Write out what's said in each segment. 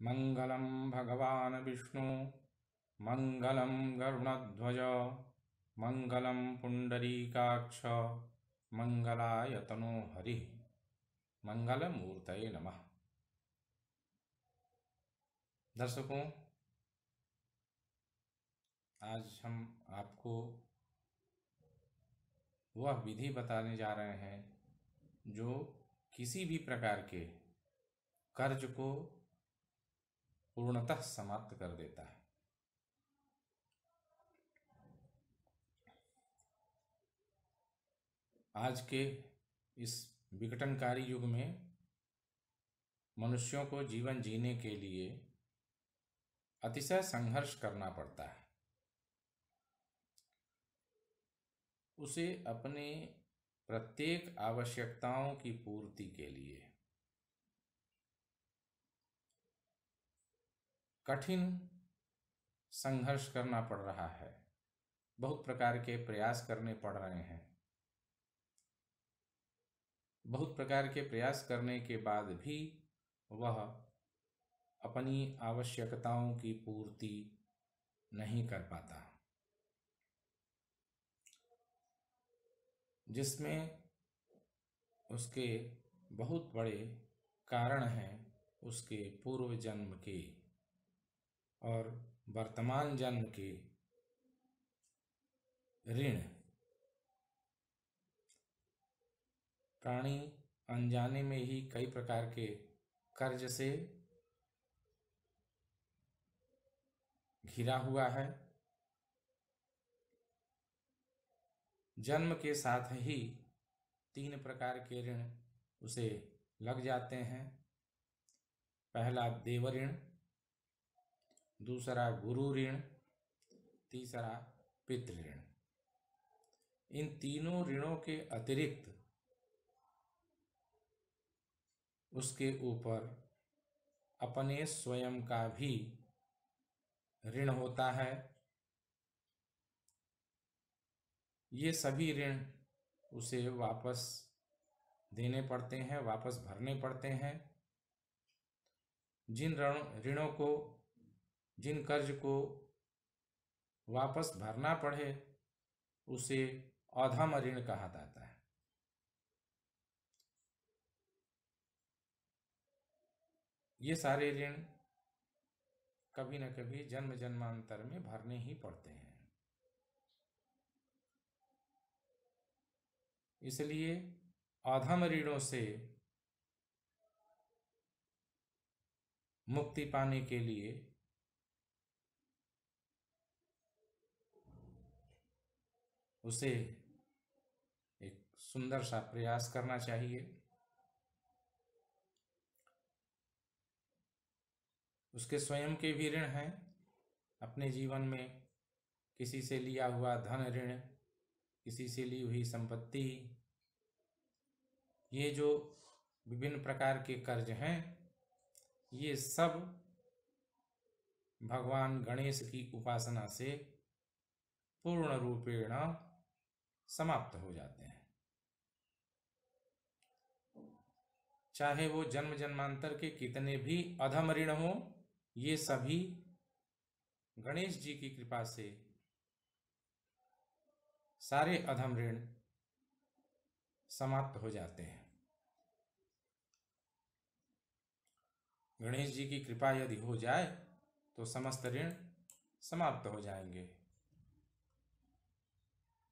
मंगलम भगवान विष्णु मंगलम गरुणध्वज मंगलम पुंडरीकाक्ष मंगलायतनो हरि मंगलमूर्तये नमः। दर्शकों, आज हम आपको वह विधि बताने जा रहे हैं जो किसी भी प्रकार के कर्ज को पूर्णतः समाप्त कर देता है। आज के इस विघटनकारी युग में मनुष्यों को जीवन जीने के लिए अतिशय संघर्ष करना पड़ता है। उसे अपने प्रत्येक आवश्यकताओं की पूर्ति के लिए कठिन संघर्ष करना पड़ रहा है। बहुत प्रकार के प्रयास करने पड़ रहे हैं। बहुत प्रकार के प्रयास करने के बाद भी वह अपनी आवश्यकताओं की पूर्ति नहीं कर पाता, जिसमें उसके बहुत बड़े कारण हैं उसके पूर्व जन्म के और वर्तमान जन्म के ऋण। प्राणी अनजाने में ही कई प्रकार के कर्ज से घिरा हुआ है। जन्म के साथ ही 3 प्रकार के ऋण उसे लग जाते हैं। पहला देव ऋण, दूसरा गुरु ऋण, तीसरा पितृ ऋण। इन तीनों ऋणों के अतिरिक्त उसके ऊपर अपने स्वयं का भी ऋण होता है। ये सभी ऋण उसे वापस देने पड़ते हैं, वापस भरने पड़ते हैं। जिन ऋणों को, जिन कर्ज को वापस भरना पड़े उसे अधम ऋण कहा जाता है। ये सारे ऋण कभी न कभी जन्म जन्मांतर में भरने ही पड़ते हैं। इसलिए अधम ऋणों से मुक्ति पाने के लिए उसे एक सुंदर सा प्रयास करना चाहिए। उसके स्वयं के भी ऋण हैं। अपने जीवन में किसी से लिया हुआ धन ऋण, किसी से ली हुई संपत्ति, ये जो विभिन्न प्रकार के कर्ज हैं, ये सब भगवान गणेश की उपासना से पूर्ण रूपेण समाप्त हो जाते हैं। चाहे वो जन्म जन्मांतर के कितने भी अधम ऋण हो, ये सभी गणेश जी की कृपा से सारे अधम ऋण समाप्त हो जाते हैं। गणेश जी की कृपा यदि हो जाए तो समस्त ऋण समाप्त हो जाएंगे।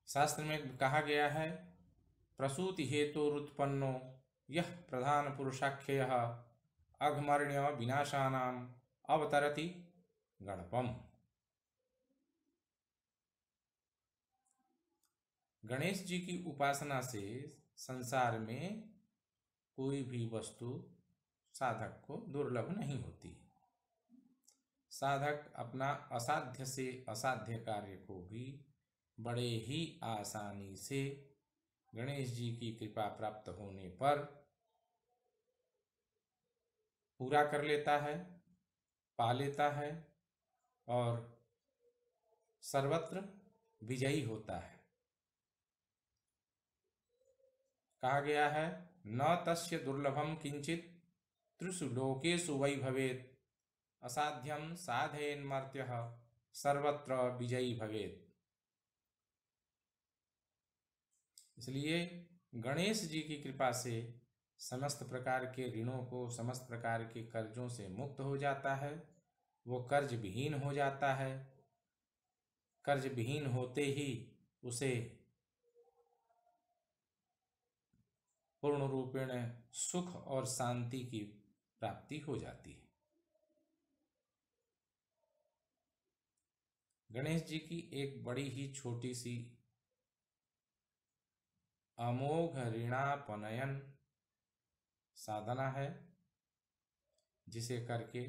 शास्त्र में कहा गया है, प्रसूति हेतुरुत्पन्नो यह प्रधान पुरुषाख्ययः अघमर्ण्य विनाशानाम अवतरति गणपम। गणेश जी की उपासना से संसार में कोई भी वस्तु साधक को दुर्लभ नहीं होती। साधक अपना असाध्य से असाध्य कार्य को भी बड़े ही आसानी से गणेश जी की कृपा प्राप्त होने पर पूरा कर लेता है, पा लेता है और सर्वत्र विजयी होता है। कहा गया है, न तस्य दुर्लभम किंचित त्रिषु लोकेषु वै भवेत् असाध्यम साधयेन्मर्त्यः सर्वत्र विजयी भवेत्। इसलिए गणेश जी की कृपा से समस्त प्रकार के ऋणों को, समस्त प्रकार के कर्जों से मुक्त हो जाता है, वो कर्ज विहीन हो जाता है। कर्ज विहीन होते ही उसे पूर्ण रूपेण सुख और शांति की प्राप्ति हो जाती है। गणेश जी की एक बड़ी ही छोटी सी अमोघ ऋणापनयन साधना है, जिसे करके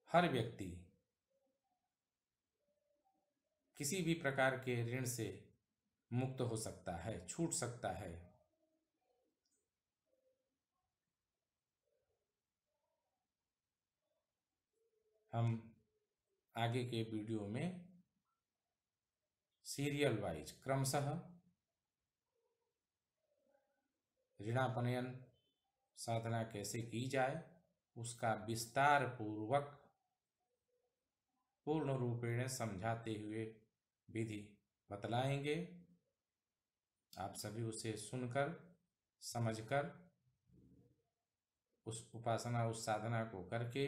हर व्यक्ति किसी भी प्रकार के ऋण से मुक्त हो सकता है, छूट सकता है। हम आगे के वीडियो में सीरियल वाइज क्रमशः ऋणापनयन साधना कैसे की जाए उसका विस्तार पूर्वक पूर्ण रूपेण समझाते हुए विधि बतलाएंगे। आप सभी उसे सुनकर, समझकर उस उपासना, उस साधना को करके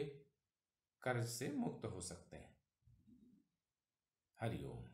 कर्ज से मुक्त हो सकते हैं। हरि ओम।